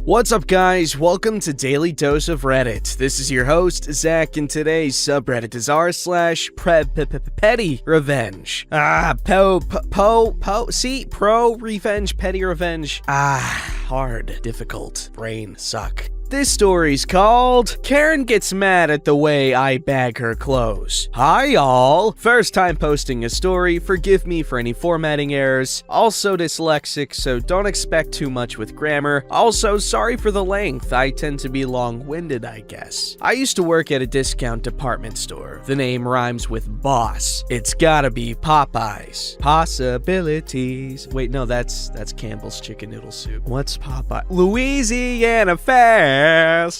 What's up, guys? Welcome to Daily Dose of Reddit. This is your host, Zach, and today's subreddit is r/PettyRevenge. Pro-revenge, petty revenge. Hard, difficult, brain suck. This story's called Karen Gets Mad at the Way I Bag Her Clothes. Hi, y'all. First time posting a story. Forgive me for any formatting errors. Also dyslexic, so don't expect too much with grammar. Also, sorry for the length. I tend to be long-winded, I guess. I used to work at a discount department store. The name rhymes with boss. It's gotta be Popeyes. Possibilities. Wait, no, that's Campbell's Chicken Noodle Soup. What's Popeye? Louisiana Fast.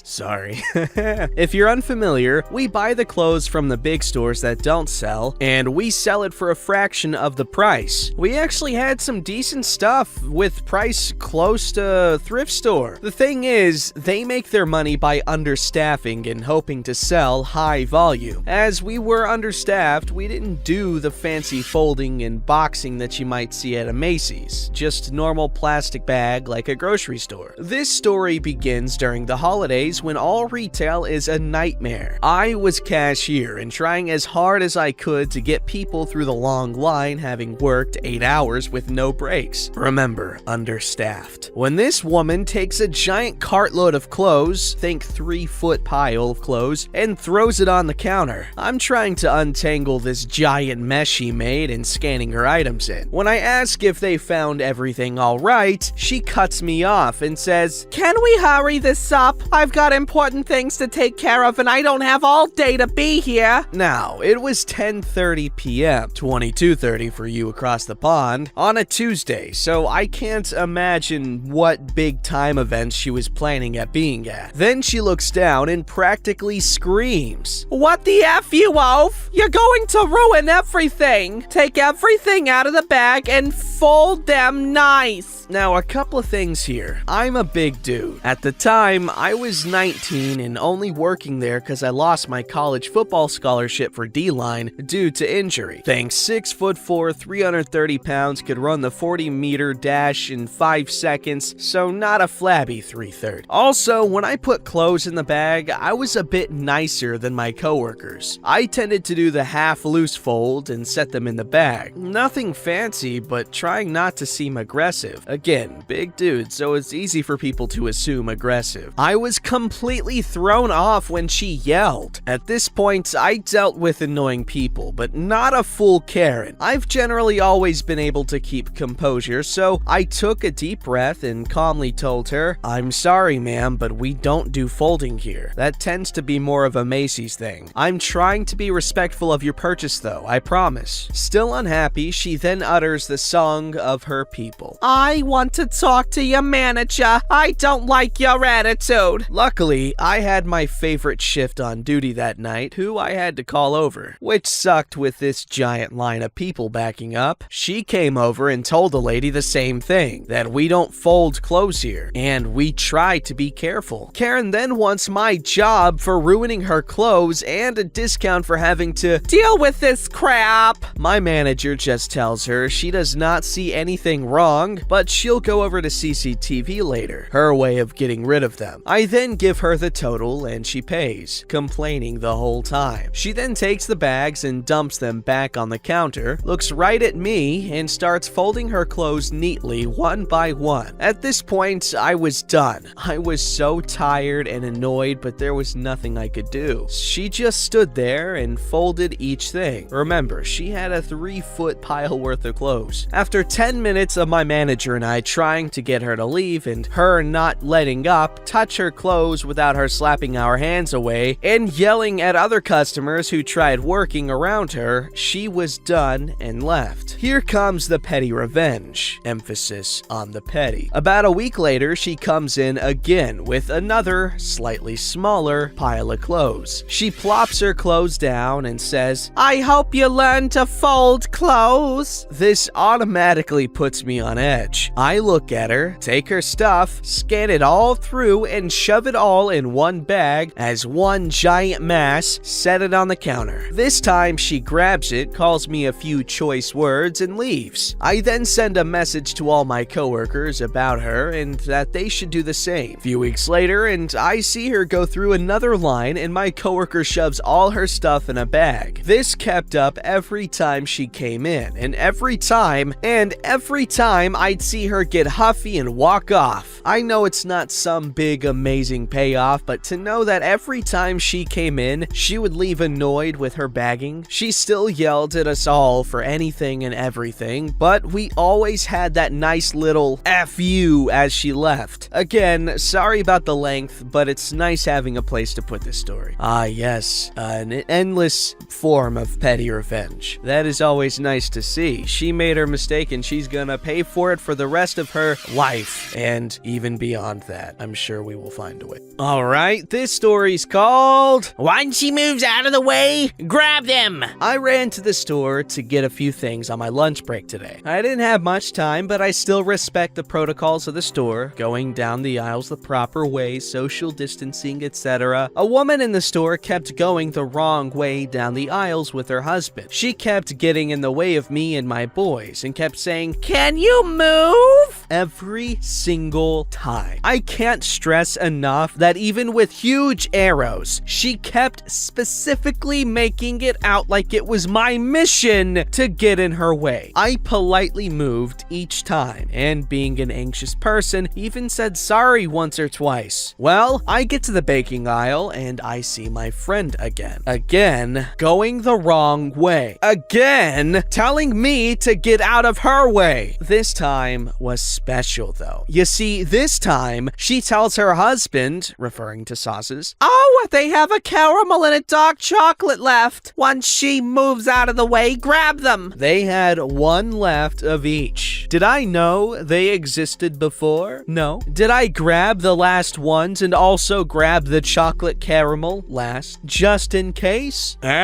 Sorry. If you're unfamiliar, we buy the clothes from the big stores that don't sell, and we sell it for a fraction of the price. We actually had some decent stuff with price close to thrift store. The thing is, they make their money by understaffing and hoping to sell high volume. As we were understaffed, we didn't do the fancy folding and boxing that you might see at a Macy's. Just normal plastic bag like a grocery store. This story begins during the holidays when all retail is a nightmare. I was cashier and trying as hard as I could to get people through the long line, having worked 8 hours with no breaks. Remember, understaffed. When this woman takes a giant cartload of clothes, think 3-foot pile of clothes, and throws it on the counter. I'm trying to untangle this giant mess she made and scanning her items in. When I ask if they found everything all right, she cuts me off and says, "Can we hurry this up? I've got important things to take care of and I don't have all day to be here." Now, it was 10:30 p.m., 22:30 for you across the pond, on a Tuesday, so I can't imagine what big time events she was planning at being at. Then she looks down and practically screams, "What the F, you oaf? You're going to ruin everything. Take everything out of the bag and fold them nice." Now, a couple of things here. I'm a big dude. At the time, I was 19 and only working there because I lost my college football scholarship for D-line due to injury. Thanks, 6'4", 330 pounds, could run the 40-meter dash in 5 seconds, so not a flabby 330. Also, when I put clothes in the bag, I was a bit nicer than my coworkers. I tended to do the half-loose fold and set them in the bag. Nothing fancy, but trying not to seem aggressive. Again, big dude, so it's easy for people to assume aggressive. I was completely thrown off when she yelled. At this point, I dealt with annoying people, but not a full Karen. I've generally always been able to keep composure, so I took a deep breath and calmly told her, "I'm sorry, ma'am, but we don't do folding here. That tends to be more of a Macy's thing. I'm trying to be respectful of your purchase, though, I promise." Still unhappy, she then utters the song of her people. "I want to talk to your manager. I don't like your attitude." Luckily, I had my favorite shift on duty that night, who I had to call over, which sucked with this giant line of people backing up. She came over and told the lady the same thing, that we don't fold clothes here, and we try to be careful. Karen then wants my job for ruining her clothes and a discount for having to deal with this crap. My manager just tells her she does not see anything wrong, but she'll go over to CCTV later, her way of getting rid of them. I then give her the total and she pays, complaining the whole time. She then takes the bags and dumps them back on the counter, looks right at me, and starts folding her clothes neatly one by one. At this point, I was done. I was so tired and annoyed, but there was nothing I could do. She just stood there and folded each thing. Remember, she had a 3-foot pile worth of clothes. After 10 minutes of my manager and I trying to get her to leave and her not letting up, touch her clothes without her slapping our hands away, and yelling at other customers who tried working around her, she was done and left. Here comes the petty revenge. Emphasis on the petty. About a week later, she comes in again with another, slightly smaller pile of clothes. She plops her clothes down and says, "I hope you learn to fold clothes." This automatically puts me on edge. I look at her, take her stuff, scan it all through, and shove it all in one bag as one giant mass, set it on the counter. This time, she grabs it, calls me a few choice words, and leaves. I then send a message to all my coworkers about her and that they should do the same. A few weeks later, and I see her go through another line, and my coworker shoves all her stuff in a bag. This kept up every time she came in, and every time I'd see her get huffy and walk off. I know it's not some big amazing payoff, but to know that every time she came in, she would leave annoyed with her bagging. She still yelled at us all for anything and everything, but we always had that nice little F you as she left. Again, sorry about the length, but it's nice having a place to put this story. Ah yes, an endless form of petty revenge. That is always nice to see. She made her mistake and she's gonna pay for it for the rest of her life, and even beyond that. I'm sure we will find a way. Alright, this story's called Once She Moves Out of the Way, Grab Them! I ran to the store to get a few things on my lunch break today. I didn't have much time, but I still respect the protocols of the store, going down the aisles the proper way, social distancing, etc. A woman in the store kept going the wrong way down the aisles with her husband. She kept getting in the way of me and my boys and kept saying, "Can you move?" every single time. I can't stress enough that even with huge arrows, she kept specifically making it out like it was my mission to get in her way. I politely moved each time, and being an anxious person, even said sorry once or twice. Well, I get to the baking aisle and I see my friend again. Again, going the wrong way. Again, telling me to get out of her way. This time was special though. You see, this time, she tells her husband, referring to sauces, "Oh, they have a caramel and a dark chocolate left. Once she moves out of the way, grab them." They had one left of each. Did I know they existed before? No. Did I grab the last ones and also grab the chocolate caramel last, just in case? Absolutely.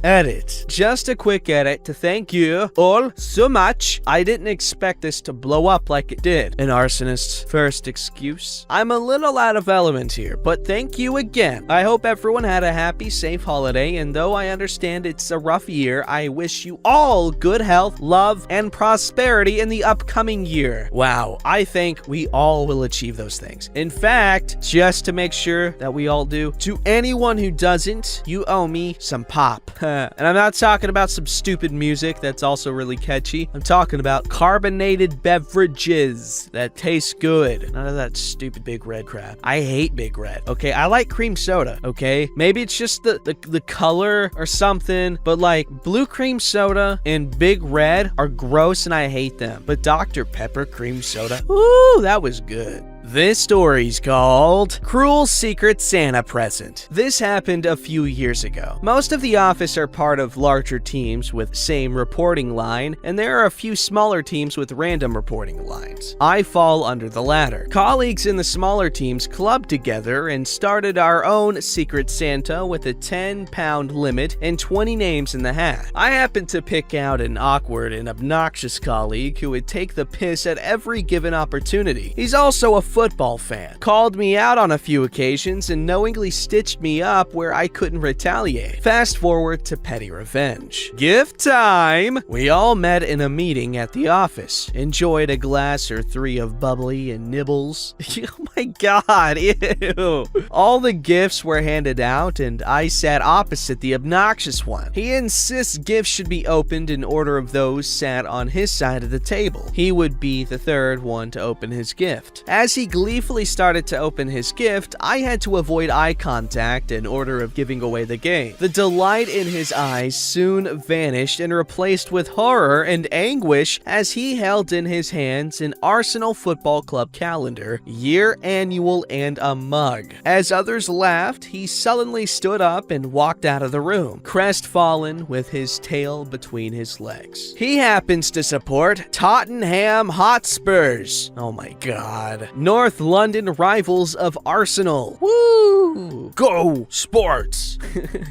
Edit. Just a quick edit to thank you all so much. I didn't expect this to blow up like it did. An arsonist's first excuse. I'm a little out of element here, but thank you again. I hope everyone had a happy, safe holiday, and though I understand it's a rough year, I wish you all good health, love, and prosperity in the upcoming year. Wow, I think we all will achieve those things. In fact, just to make sure that we all do, to anyone who doesn't, you owe me some pop. And I'm not talking about some stupid music that's also really catchy. I'm talking about carbonated beverages that taste good. None of that stupid Big Red crap. I hate Big Red, okay? I like cream soda, okay? Maybe it's just the color or something, but like blue cream soda and Big Red are gross and I hate them. But Dr. Pepper cream soda, ooh, that was good. This story's called Cruel Secret Santa Present. This happened a few years ago. Most of the office are part of larger teams with same reporting line, and there are a few smaller teams with random reporting lines. I fall under the latter. Colleagues in the smaller teams clubbed together and started our own Secret Santa with a 10-pound limit and 20 names in the hat. I happened to pick out an awkward and obnoxious colleague who would take the piss at every given opportunity. He's also a football fan, called me out on a few occasions, and knowingly stitched me up where I couldn't retaliate. Fast forward to petty revenge. Gift time! We all met in a meeting at the office, enjoyed a glass or three of bubbly and nibbles. Oh my god, ew. All the gifts were handed out, and I sat opposite the obnoxious one. He insists gifts should be opened in order of those sat on his side of the table. He would be the third one to open his gift. As he gleefully started to open his gift, I had to avoid eye contact in order of giving away the game. The delight in his eyes soon vanished and replaced with horror and anguish as he held in his hands an Arsenal Football Club calendar, year annual, and a mug. As others laughed, he sullenly stood up and walked out of the room, crestfallen with his tail between his legs. He happens to support Tottenham Hotspurs. Oh my god. North London rivals of Arsenal. Woo! Go Sports!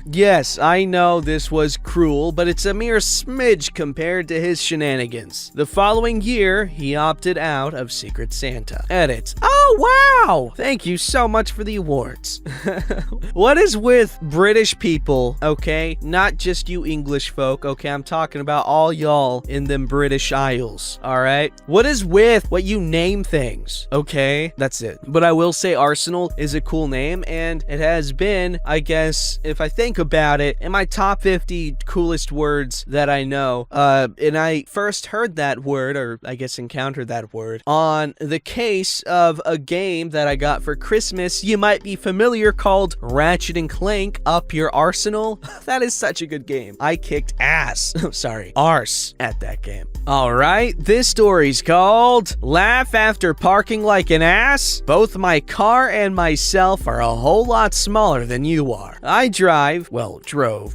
Yes, I know this was cruel, but it's a mere smidge compared to his shenanigans. The following year, he opted out of Secret Santa. Edit. Oh, wow! Thank you so much for the awards. What is with British people, okay? Not just you English folk, okay? I'm talking about all y'all in them British Isles, alright? What is with what you name things, okay? That's it. But I will say Arsenal is a cool name, and it has been, I guess, if I think about it, in my top 50 coolest words that I know. And I first heard that word, or I guess encountered that word, on the case of a game that I got for Christmas you might be familiar called Ratchet and Clank Up Your Arsenal. That is such a good game. I kicked ass. Sorry, arse at that game. Alright, this story's called Laugh After Parking Like an Ass. Both my car and myself are a whole lot smaller than you are. I drove,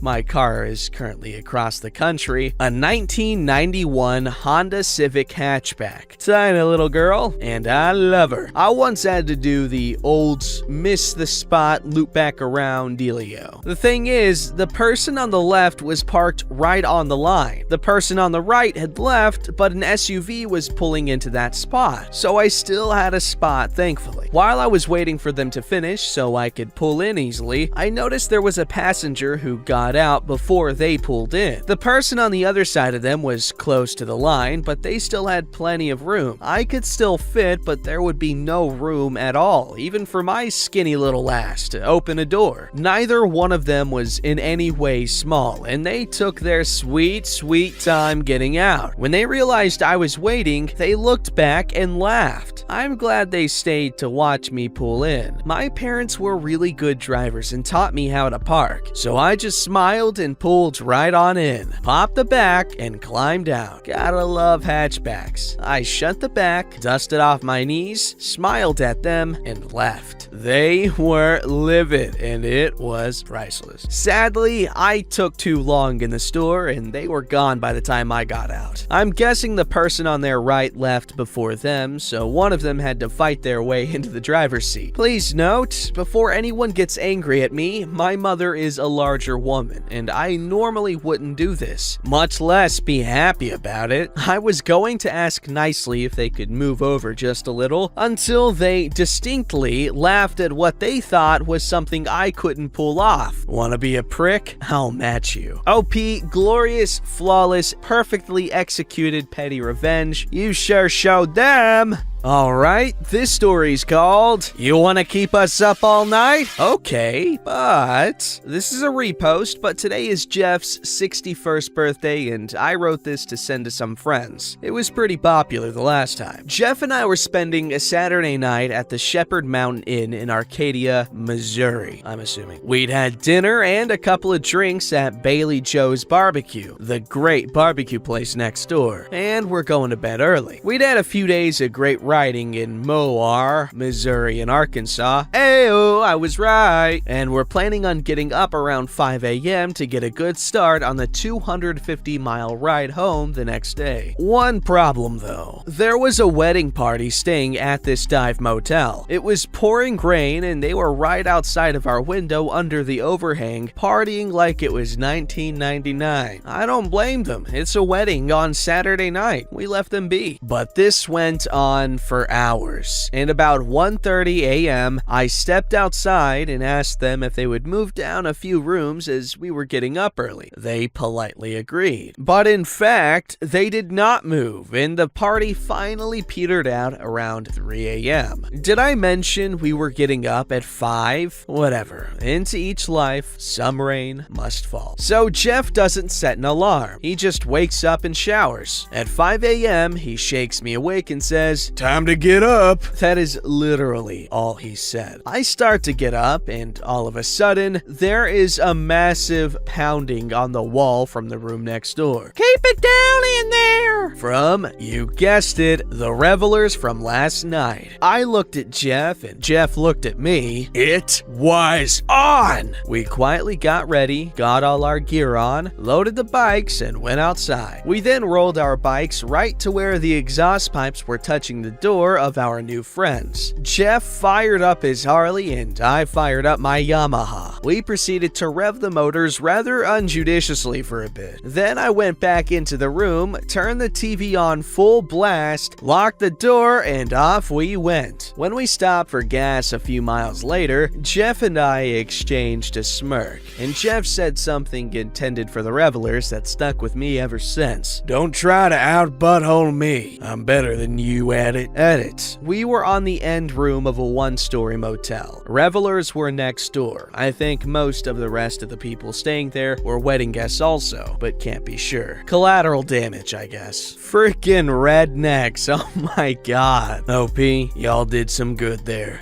my car is currently across the country, a 1991 Honda Civic hatchback. Tiny little girl, and I love her. I once had to do the old miss the spot, loop back around dealio. The thing is, the person on the left was parked right on the line. The person on the right had left, but an SUV was pulling into that spot, so I still had a spot, thankfully. While I was waiting for them to finish so I could pull in easily, I noticed there was a passenger who got out before they pulled in. The person on the other side of them was close to the line, but they still had plenty of room. I could still fit, but there would be no room at all, even for my skinny little ass to open a door. Neither one of them was in any way small, and they took their sweet, sweet time getting out. When they realized I was waiting, they looked back and laughed. I'm glad they stayed to watch me pull in. My parents were really good drivers and taught me how to park, so I just smiled and pulled right on in, popped the back, and climbed out. Gotta love hatchbacks. I shut the back, dusted off my knees, smiled at them, and left. They were livid, and it was priceless. Sadly, I took too long in the store, and they were gone by the time I got out. I'm guessing the person on their right left before them, so one of them had to fight their way into the driver's seat. Please note, before anyone gets angry at me, my mother is a larger woman, and I normally wouldn't do this, much less be happy about it. I was going to ask nicely if they could move over just a little, until they distinctly laughed at what they thought was something I couldn't pull off. Wanna be a prick? I'll match you. OP, glorious, flawless, perfectly executed petty revenge. You sure showed them. Alright, this story's called You Wanna Keep Us Up All Night? Okay, but this is a repost, but today is Jeff's 61st birthday, and I wrote this to send to some friends. It was pretty popular the last time. Jeff and I were spending a Saturday night at the Shepherd Mountain Inn in Arcadia, Missouri, I'm assuming. We'd had dinner and a couple of drinks at Bailey Joe's Barbecue, the great barbecue place next door, and we're going to bed early. We'd had a few days of great riding in Moar, Missouri, and Arkansas. Ayo, I was right. And we're planning on getting up around 5 a.m. to get a good start on the 250-mile ride home the next day. One problem, though. There was a wedding party staying at this dive motel. It was pouring rain, and they were right outside of our window under the overhang, partying like it was 1999. I don't blame them. It's a wedding on Saturday night. We left them be. But this went on for hours, and about 1:30 a.m. I stepped outside and asked them if they would move down a few rooms as we were getting up early. They politely agreed. But in fact, they did not move, and the party finally petered out around 3 a.m. Did I mention we were getting up at 5? Whatever. Into each life, some rain must fall. So Jeff doesn't set an alarm. He just wakes up and showers. At 5 a.m., he shakes me awake and says, "Time to get up." That is literally all he said. I start to get up, and all of a sudden, there is a massive pounding on the wall from the room next door. "Keep it down in there!" From, you guessed it, the revelers from last night. I looked at Jeff, and Jeff looked at me. It was on! We quietly got ready, got all our gear on, loaded the bikes, and went outside. We then rolled our bikes right to where the exhaust pipes were touching the door of our new friends. Jeff fired up his Harley and I fired up my Yamaha. We proceeded to rev the motors rather unjudiciously for a bit. Then I went back into the room, turned the TV on full blast, locked the door, and off we went. When we stopped for gas a few miles later, Jeff and I exchanged a smirk, and Jeff said something intended for the revelers that stuck with me ever since. Don't try to out-butthole me. I'm better than you at it. Edit. We were on the end room of a one-story motel. Revelers were next door. I think most of the rest of the people staying there were wedding guests also, but can't be sure. Collateral damage, I guess. Freaking rednecks. Oh my god. OP, y'all did some good there.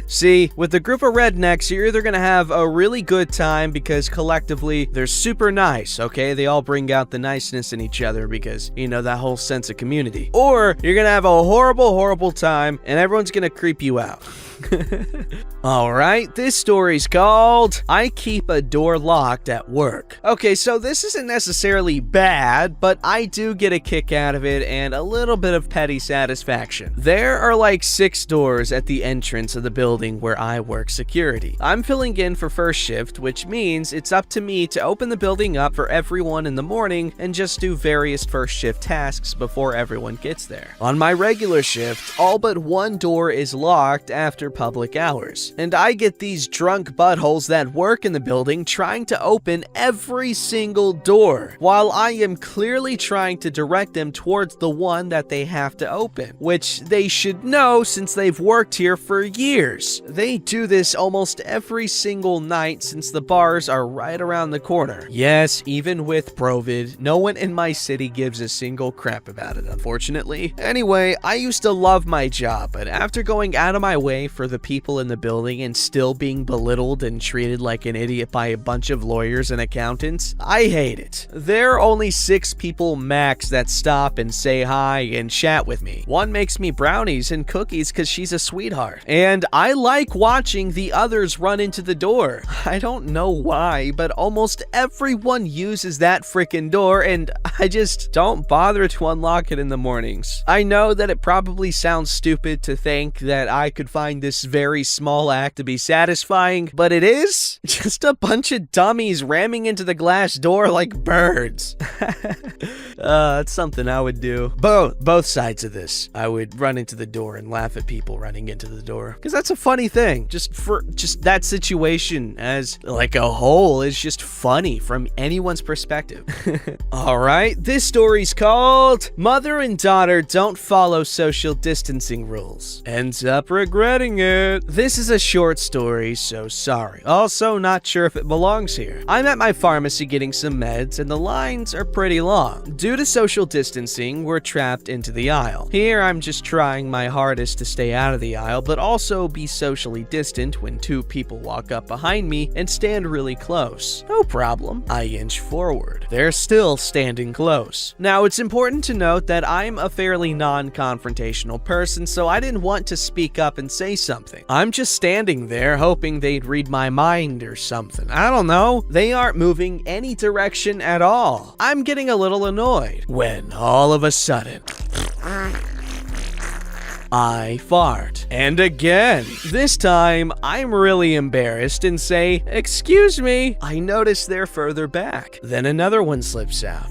See, with a group of rednecks, you're either gonna have a really good time because collectively they're super nice, okay? They all bring out the niceness in each other because, you know, that whole sense of community. Or you're gonna have a horrible time and everyone's gonna creep you out. Alright, this story's called I Keep a Door Locked at Work. Okay, so this isn't necessarily bad, but I do get a kick out of it and a little bit of petty satisfaction. There are like 6 doors at the entrance of the building where I work security. I'm filling in for first shift, which means it's up to me to open the building up for everyone in the morning and just do various first shift tasks before everyone gets there. On my regular shift, all but one door is locked after public hours, and I get these drunk buttholes that work in the building trying to open every single door, while I am clearly trying to direct them towards the one that they have to open, which they should know since they've worked here for years. They do this almost every single night since the bars are right around the corner. Yes, even with Provid, no one in my city gives a single crap about it, unfortunately. Anyway, I used to love my job, but after going out of my way for the people in the building and still being belittled and treated like an idiot by a bunch of lawyers and accountants, I hate it. There are only 6 people max that stop and say hi and chat with me. One makes me brownies and cookies because she's a sweetheart. And I like watching the others run into the door. I don't know why, but almost everyone uses that freaking door and I just don't bother to unlock it in the mornings. I know that it probably sounds stupid to think that I could find this very small act to be satisfying, but it is just a bunch of dummies ramming into the glass door like birds. That's something I would do. Both sides of this. I would run into the door and laugh at people running into the door, because that's a funny thing. Just that situation as like a whole is just funny from anyone's perspective. Alright, this story's called Mother and Daughter Don't Follow Social Distancing Rules. Ends up regretting it. This is a short story, so sorry. Also, not sure if it belongs here. I'm at my pharmacy getting some meds, and the lines are pretty long. Due to social distancing, we're trapped into the aisle. Here, I'm just trying my hardest to stay out of the aisle, but also be socially distant when 2 people walk up behind me and stand really close. No problem. I inch forward. They're still standing close. Now, it's important to note that I'm a fairly non-confrontational person, so I didn't want to speak up and say something. I'm just standing there hoping they'd read my mind or something. I don't know. They aren't moving any direction at all. I'm getting a little annoyed when all of a sudden I fart. And again. This time, I'm really embarrassed and say, "Excuse me." I notice they're further back. Then another one slips out.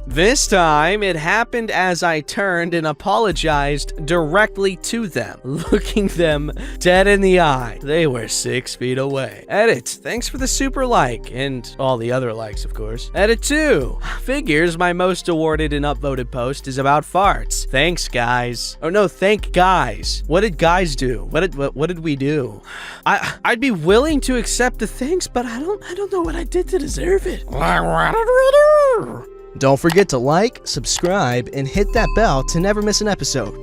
This time, it happened as I turned and apologized directly to them, looking them dead in the eye. They were 6 feet away. Edit, thanks for the super like, and all the other likes, of course. Edit 2, figures my most awarded and upvoted post is about farts. Thanks, guys. Oh no, thank guys. What did guys do? What did we do? I'd be willing to accept the thanks, but I don't know what I did to deserve it. What did we do? Don't forget to like, subscribe, and hit that bell to never miss an episode.